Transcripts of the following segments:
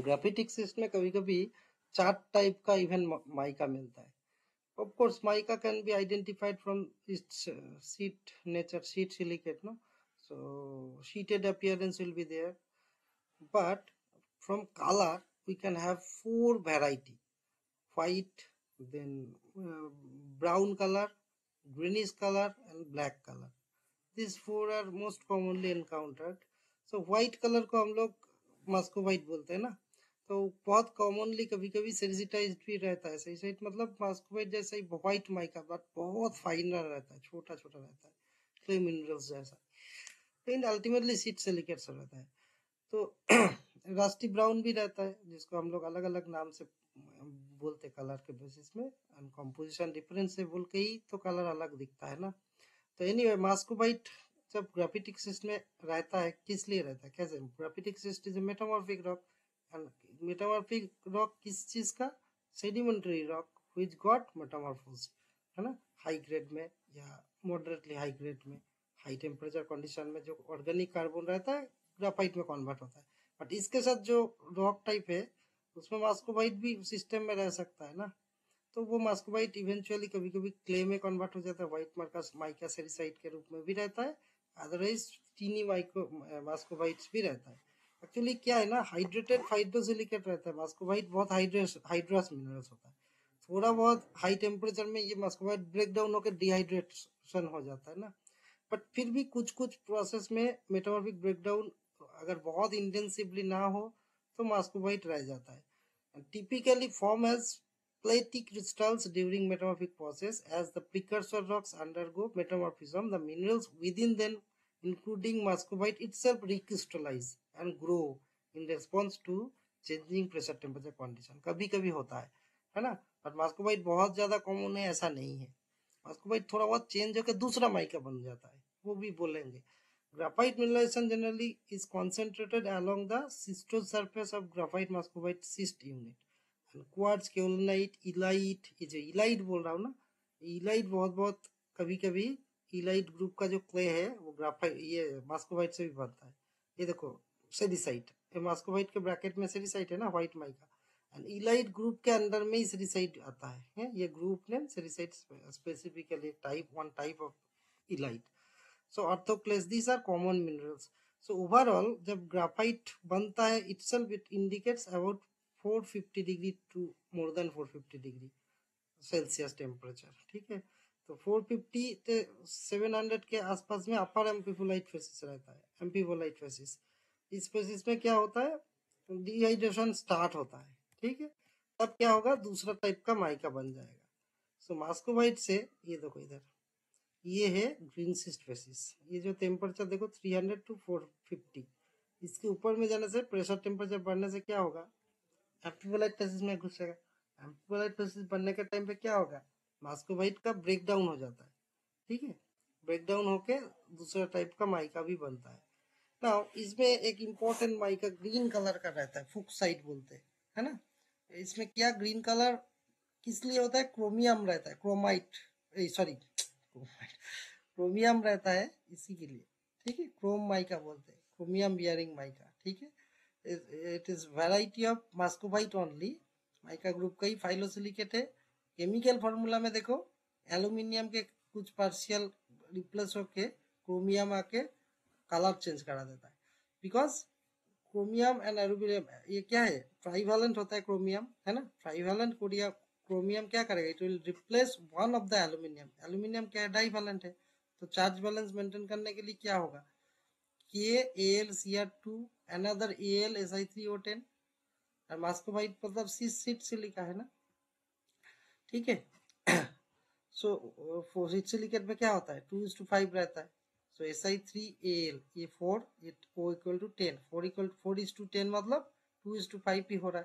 ग्राफिटिक cyst में कभी कभी 4 टाइप का इवन माइका मिलता है. Of course, mica can be identified from its sheet nature, sheet silicate, no? So sheeted appearance will be there, but from color we can have 4 variety: white, then brown color, greenish color, and black color. These 4 are most commonly encountered. So white color को हम लोग मास्कोबाइट बोलते हैं ना. तो बहुत commonly कभी कभी सेंसिटाइज्ड भी रहता है. सेंसिटाइज मतलब मास्कोबाइट जैसा ही व्हाइट माइका, बट बहुत फाइनर रहता है, छोटा छोटा रहता है, क्ले मिनरल्स जैसा. लेकिन अल्टीमेटली सीट सिलिकेट्स रहता है. तो रास्टी ब्राउन भी रहता है, जिसको हम लोग अलग अलग नाम से बोलते कलर के बेसिस में, एंड कंपोजिशन डिफरेंस से बोल के ही तो कलर अलग दिखता है ना. तो एनीवे मास्कोबाइट जब ग्राफिटिक सिस्ट में रहता है, किस लिए रहता है, कैसे? Graphitic schist is a metamorphic rock. And metamorphic rock किस चीज का? Sedimentary rock which got metamorphosed, है ना, हाई ग्रेड में या मॉडरेटली हाई ग्रेड में, हाई टेम्परेचर कंडीशन में जो ऑर्गेनिक कार्बन रहता है ग्राफाइट में कन्वर्ट होता है. बट इसके साथ जो रॉक टाइप है उसमें मास्कोबाइट भी सिस्टम में रह सकता है ना. तो वो मास्कोबाइट इवेंचुअली कभी कभी क्ले में कन्वर्ट हो जाता है, व्हाइट माइका सेरिसाइट के रूप में भी रहता है, अदरवाइज चीनी मास्कोबाइट्स भी रहता है. एक्चुअली क्या है ना, हाइड्रेटेड फाइब्रोसिलिकेट रहता है. मास्कोबाइट बहुत हाइड्रस मिनरल्स होता है. थोड़ा बहुत हाई टेम्परेचर में ये मास्कोबाइट ब्रेक डाउन होकर डिहाइड्रेशन हो जाता है ना. बट फिर भी कुछ कुछ प्रोसेस में मेटामॉर्फिक ब्रेकडाउन अगर बहुत इंटेंसिवली ना हो तो मास्कोबाइट रह जाता है. Typically form as platy crystals during metamorphic process. As the precursor rocks undergo metamorphism, the minerals within them, including muscovite itself, recrystallize and grow in response to changing pressure temperature condition. कभी कभी होता है ना. But मास्कोबाइट बहुत ज्यादा common है ऐसा नहीं है. मास्कोबाइट थोड़ा बहुत चेंज होकर दूसरा माइका बन जाता है, वो भी बोलेंगे. Graphite mineralization generally is concentrated along the schistose surface of graphite muscovite schist unit. Quartz, kaolinite, illite, ये जो इलाइट बोल रहा हूँ ना, इलाइट बहुत बहुत कभी कभी इलाइट ग्रुप का जो क्ले है वो ग्राफाइट, ये मास्कोबाइट से भी बनता है. ये देखो सेरिसाइट, ये मास्कोबाइट के ब्रैकेट में सेरिसाइट है ना, white mica. And illite group के अंदर में ही सेरिसाइट आता है. ये group name sericite specifically one type of illite. So orthoclase, these are common minerals. So overall जब ग्राफाइट बनता है itself it indicates about 450 degree to more than 450 degree Celsius temperature. ठीक है. तो 450 से 700 के आसपास में अपर एम्फीबोलाइट फेसिस रहता है. एम्फीबोलाइट फेसिस, इस फेसिस में क्या होता है, डिहाइड्रेशन स्टार्ट होता है. ठीक है. तब क्या होगा, दूसरा टाइप का माइका बन जाएगा. सो मास्कोबाइट से, ये देखो इधर, ये है ग्रीन सिस्ट फेसिस. ये जो टेम्परेचर देखो 300 टू 450, इसके ऊपर में जाने से, प्रेशर टेम्परेचर बढ़ने से क्या होगा, एम्फीबोलाइट फेसिस में घुसेगा. एम्फीबोलाइट फेसिस बनने के टाइम पे क्या होगा, मास्कोबाइट का ब्रेक डाउन हो जाता है. ठीक है. ब्रेक डाउन होके दूसरा टाइप का माइका भी बनता है. नाउ इसमें एक इम्पोर्टेंट माइका ग्रीन कलर का रहता है, फुक्साइट बोलते हैं, है ना. इसमें क्या ग्रीन कलर किस लिए होता है, क्रोमियम रहता है, क्रोमाइट, सॉरी क्रोमियम रहता है इसी के लिए. ठीक है. क्रोम माइका बोलते हैं, क्रोमियम बियरिंग माइका. ठीक है. It is variety of muscovite only. Mica group का ही फाइलोसिलिकेट है. केमिकल फार्मूला में देखो, एल्यूमिनियम के कुछ पार्शियल रिप्लेस होके क्रोमियम आके कलर चेंज करा देता है. बिकॉज क्रोमियम एंड एल्यूमिनियम, ये क्या है, ट्राइवेलेंट होता है क्रोमियम, है ना. ट्राइवेलेंट क्रोमियम क्या करेगा, it will replace one of the aluminium. Aluminium क्या है, डाइवेलेंट है. तो चार्ज बैलेंस मेंटेन करने के लिए क्या होगा, KAlCr2 another AlSi3O10. और मास्कोबाइट मतलब सीट से लिखा है ना. ठीक है. सो सिलिकेट में क्या होता है, 2:5 रहता है. सो Si3Al, ये 4, ये O इक्वल टू 10, 4:10 मतलब 2:5 ही हो रहा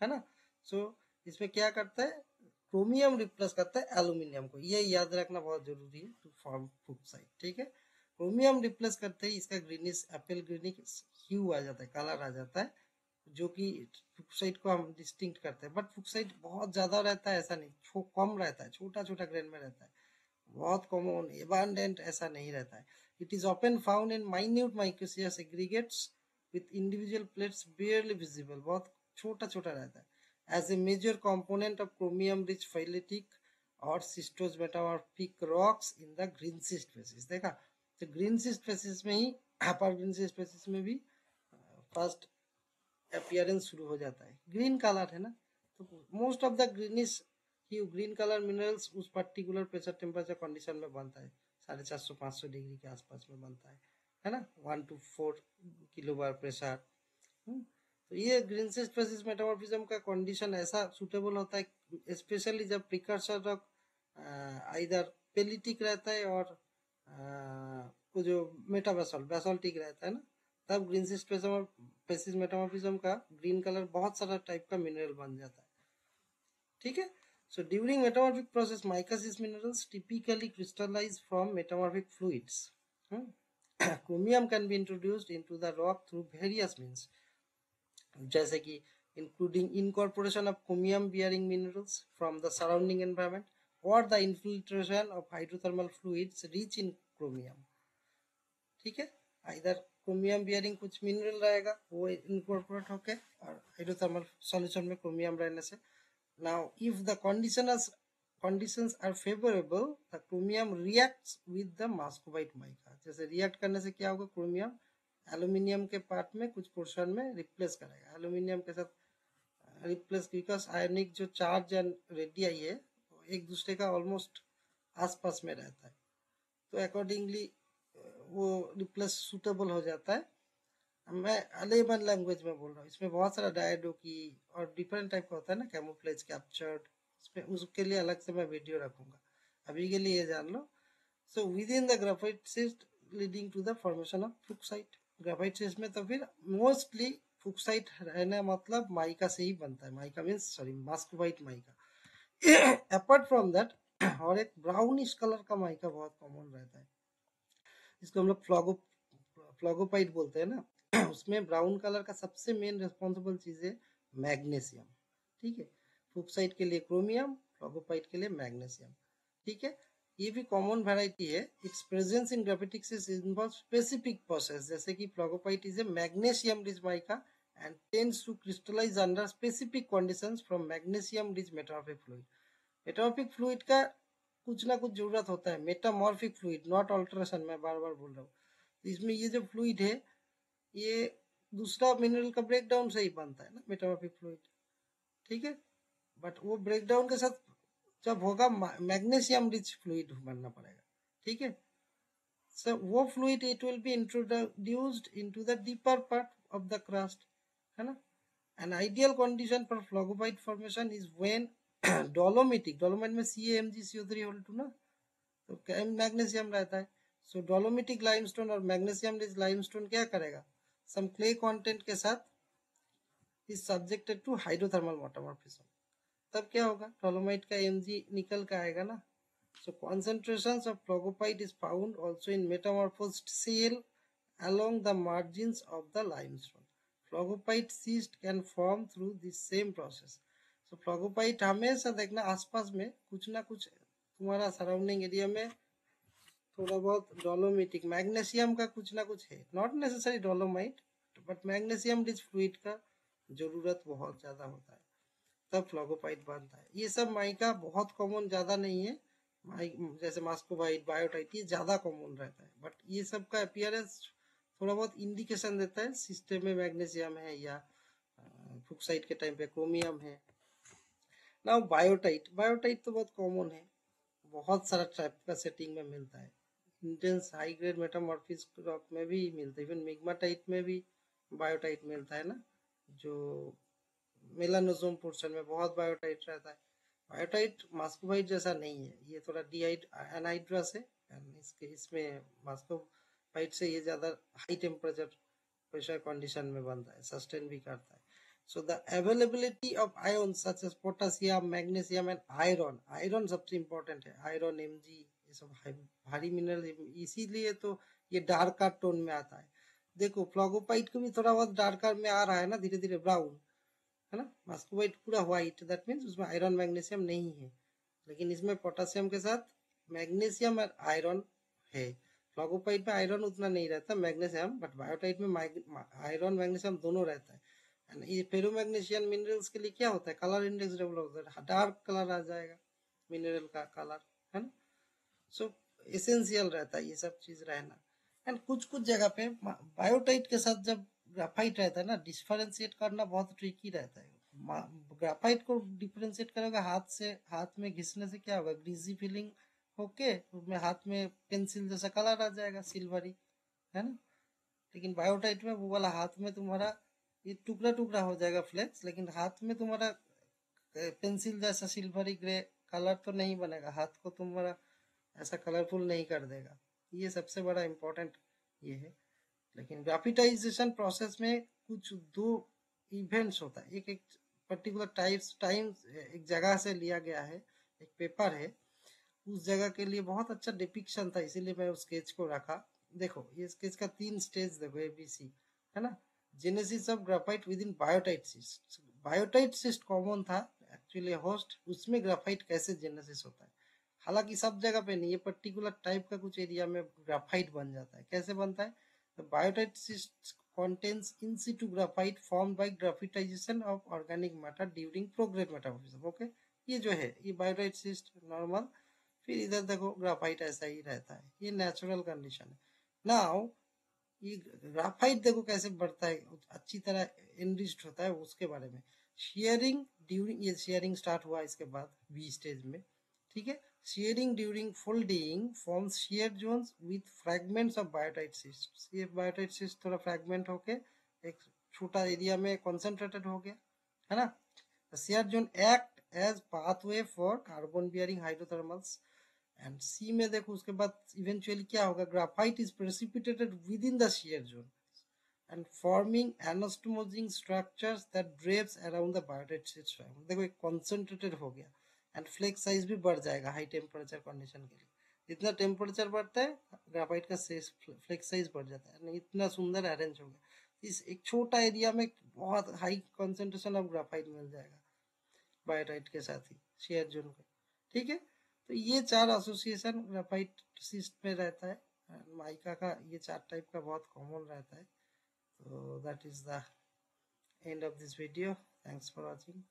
है ना. सो इसमें क्या करता है, क्रोमियम रिप्लेस करता है एल्यूमिनियम को. ये याद रखना बहुत जरूरी है टू फॉर्म फुक्साइट. ठीक है. क्रोमियम रिप्लेस करते ही इसका ग्रीनिश, एप्पल ग्रीनिश ह्यू आ जाता है, कलर आ जाता है, जो कि फुक्साइट को हम डिस्टिंक्ट करते हैं. बट फुक्साइट बहुत ज्यादा रहता है ऐसा नहीं, कम रहता है, छोटा छोटा ग्रेन में रहता है, बहुत कॉमन एबंडेंट ऐसा नहीं रहता है. It is often found in minute micaceous aggregates with individual plates barely visible. बहुत छोटा छोटा रहता है। As a major component of chromium rich pelitic और schistose metamorphic rocks in the green schist facies. देखा, तो ग्रीन सिस्ट फेसिस में ही, अपर ग्रीन सिस्ट फेसिस में भी फर्स्ट अपीयरेंस शुरू हो जाता है। ग्रीन कलर है ना, तो most of the greenish hue green colour minerals उस पर्टिकुलर प्रेशर टेम्परेचर कंडीशन में बनता है, 450-500 डिग्री के आसपास में बनता है ना, 1 to 4 किलो बार प्रेशर। तो ये ग्रीन सिस्ट फेसिस मेटामॉर्फिज्म का कंडीशन ऐसा सूटेबल होता है स्पेशली जब प्रिकर्सर ऑफ आइदर पेलिटिक रहता है और वो जो मेटाबैसल्ट बेसल्टिक रहता है ना, तब ग्रीन सिस्ट फेसिस मेटामॉर्फिज्म का ग्रीन कलर बहुत सारा टाइप का मिनरल बन जाता है। ठीक है, so during metamorphic process micaceous minerals typically crystallize from metamorphic fluids. Chromium can be introduced into the rock through various means, जैसे कि including incorporation of chromium bearing minerals from the surrounding environment or the infiltration of hydrothermal fluids rich in chromium. ठीक है, इधर chromium bearing कुछ mineral रहेगा वो incorporate होके और हाइड्रोथर्मल सॉल्यूशन में क्रोमियम रहने से। Now, if the conditions are favorable, the chromium reacts with the muscovite mica. जैसे रिएक्ट करने से क्या होगा, क्रोमियम एल्यूमिनियम के पार्ट में कुछ पोर्शन में रिप्लेस करेगा, एल्यूमिनियम के साथ रिप्लेस, बिकॉज आयनिक जो चार्ज एंड रेडियाई है एक दूसरे का ऑलमोस्ट आसपास में रहता है, तो अकॉर्डिंगली वो रिप्लेस सूटेबल हो जाता है। मैं अलेमन लैंग्वेज में बोल रहा हूँ, इसमें बहुत सारा डायडो की और डिफरेंट टाइप का होता है ना, कैमोफ्लेज कैप्चर्ड, इसमें उसके लिए अलग से मैं वीडियो रखूंगा, अभी के लिए ये जान लो। So within the graphite schist leading to the formation of fuchsite. Graphite schist में तो फिर मोस्टली फुक्साइट रहना मतलब माइका से ही बनता है, mica means sorry muscovite mica. Apart from that और एक ब्राउनिश कलर का माइका बहुत कॉमन रहता है, इसको हम लोग फ्लॉगोपाइट बोलते हैं ना। उसमें ब्राउन कलर का सबसे मेन रिस्पॉन्सिबल चीज है मैग्नीशियम। ठीक है, फुक्साइट के लिए क्रोमियम, फ्लॉगोपाइट के लिए मैग्नीशियम। ठीक है, ये भी कॉमन वैरायटी है। Its presence in graphitics involve specific process, जैसे कि phlogopite is a magnesium rich mica and tends to crystallise under specific conditions from magnesium rich metamorphic fluid. Metamorphic fluid का कुछ ना कुछ जरूरत होता है, मेटामॉर्फिक फ्लूइड नॉट अल्ट्रेशन, मैं बार बार बोल रहा हूँ। इसमें ये जो फ्लूइड है ये दूसरा मिनरल का ब्रेकडाउन से ही बनता है ना, मेटामॉर्फिक फ्लूइड। ठीक है, बट वो ब्रेकडाउन के साथ जब होगा मैग्नीशियम रिच फ्लूइड बनना पड़ेगा। ठीक है, सो वो fluid it will be introduced into the deeper part of the crust, है ना। An ideal condition for phlogopite formation is when dolomitic, dolomite में CaMgCO3 ना, तो मैग्नीशियम रहता है। सो डोलोमिटिक लाइमस्टोन और मैग्नीशियम रिच लाइमस्टोन क्या करेगा, सम क्ले कंटेंट के साथ is subjected to hydrothermal metamorphism. तब क्या होगा, डोलोमाइट का Mg निकल का आएगा ना। सो concentrations of फ्लॉगोपाइट is found also in metamorphosed shell along the margins of the limestone. फ्लॉगोपाइट schist can form through this same process. So फ्लॉगोपाइट हमेशा देखना आसपास में कुछ ना कुछ तुम्हारा सराउंडिंग एरिया में थोड़ा बहुत डोलोमिटिक मैग्नीशियम का कुछ ना कुछ है, not necessary dolomite, but magnesium rich fluid का जरूरत बहुत ज्यादा होता है, तब फ्लॉगोपाइट बनता है। ये सब माइका बहुत कॉमन ज्यादा नहीं है, जैसे मास्कोबाइट, बायोटाइट ये ज्यादा कॉमन रहता है, बट ये सब का अपीयरेंस थोड़ा बहुत इंडिकेशन देता है सिस्टम में मैग्नीशियम है या फुक्साइट के टाइम पे क्रोमियम है। नाउ बायोटाइट, बायोटाइट तो बहुत कॉमन है, बहुत सारा टाइप का सेटिंग में मिलता है। Intense high grade metamorphic rock में भी मिलता है, इवन मिग्माटाइट में भी बायोटाइट मिलता है ना, जो मेलानोजोम पोर्शन में बहुत बायोटाइट रहता है। बायोटाइट मास्कोबाइट जैसा नहीं है, ये थोड़ा एनहाइड्रस है, इसके इसमें मास्कोबाइट से ये ज्यादा हाई टेम्परेचर प्रेशर कंडीशन में बनता है, सस्टेन भी करता है। So the availability of ions such as potassium, magnesium and iron, iron सबसे important है, iron, Mg ये सब भारी मिनरल, इसीलिए तो ये डार्कर टोन में आता है। देखो फ्लॉगोपाइट को भी थोड़ा बहुत डार्कर में आ रहा है ना, धीरे धीरे ब्राउन, है ना। मास्कोबाइट पूरा व्हाइट, दैट मीन्स उसमें आयरन मैग्नीशियम नहीं है, लेकिन इसमें पोटेशियम के साथ मैग्नीशियम और आयरन है। फ्लॉगोपाइट में आयरन उतना नहीं रहता, मैग्नीशियम, बट बायोटाइट में आयरन मैग्नीशियम दोनों रहता है। एंड ये फेरोमैग्नीशियन मिनरल्स के लिए क्या होता है, कलर इंडेक्स डेवलप होता है, डार्क कलर आ जाएगा मिनरल का कलर, है ना। सो एसेंशियल रहता है ये सब चीज रहना। एंड कुछ कुछ जगह पे बायोटाइट के साथ जब ग्राफाइट रहता है ना, डिफरेंशिएट करना बहुत ट्रिकी रहता है। ग्राफाइट को डिफरेंशिएट करोगे हाथ से, हाथ में घिसने से क्या होगा, ग्रीजी फीलिंग होके उसमें हाथ में पेंसिल जैसा कलर आ जाएगा सिल्वरी, है ना। लेकिन बायोटाइट में वो वाला हाथ में तुम्हारा ये टुकड़ा टुकड़ा हो जाएगा फ्लेक्स, लेकिन हाथ में तुम्हारा पेंसिल जैसा सिल्वरी ग्रे कलर तो नहीं बनेगा, हाथ को तुम्हारा ऐसा कलरफुल नहीं कर देगा। ये सबसे बड़ा इम्पोर्टेंट ये है। लेकिन ग्राफिटाइजेशन प्रोसेस में कुछ दो इवेंट्स होता है, एक एक पर्टिकुलर टाइम एक जगह से लिया गया है, एक पेपर है, उस जगह के लिए बहुत अच्छा डिपिक्शन था, इसीलिए मैं उस स्केच को रखा। देखो ये स्केच का 3 स्टेज देखो, ABC, है ना। Genesis of graphite with in biotite cyst, biotite cyst common था एक्चुअली होस्ट, उसमें ग्राफाइट कैसे जेनेसिस होता है। हालांकि सब जगह पे नहीं, ये पर्टिकुलर टाइप का कुछ एरिया में ग्राफाइट बन जाता है। कैसे बनता है, तो biotite cyst contains in situ graphite formed by graphitization of organic matter during prograde metamorphism। Okay, ये जो है ये बायोटाइट सिस्ट नॉर्मल, फिर इधर देखो ग्राफाइट ऐसा ही रहता है, ये नेचुरल कंडीशन है। नाउ ये ग्राफाइट देखो कैसे बढ़ता है, अच्छी तरह एनरिच्ड होता है, उसके बारे में। शेयरिंग ड्यूरिंग, ये शेयरिंग स्टार्ट हुआ इसके बाद बी स्टेज में, ठीक है। Shearing during folding forms shear zones with fragments of biotite schist. ये बायोटाइट सिस्ट थोड़ा फ्रैगमेंट होके एक छोटा एरिया में कॉन्सेंट्रेटेड हो गया, है ना। Shear zone act as pathway for carbon bearing hydrothermals. And C में देखो उसके बाद इवेंचुअली क्या होगा, graphite is precipitated within the shear zone and forming anastomosing structures that drapes around the biotite system. देखो एक कॉन्सेंट्रेटेड हो गया, एंड फ्लेक्स साइज भी बढ़ जाएगा हाई टेम्परेचर कंडीशन के लिए। जितना टेम्परेचर बढ़ता है ग्राफाइट का फ्लेक्स साइज बढ़ जाता है, इतना सुंदर अरेंज हो गया। इस एक छोटा एरिया में बहुत हाई कॉन्सेंट्रेशन ऑफ ग्राफाइट मिल जाएगा बायोटाइट के साथ ही शेयर जोन को, ठीक है। तो ये 4 एसोसिएशन ग्राफाइट सिस्ट में रहता है। माइका का ये 4 टाइप का बहुत कॉमन रहता है। So that is the end of this video. Thanks for watching.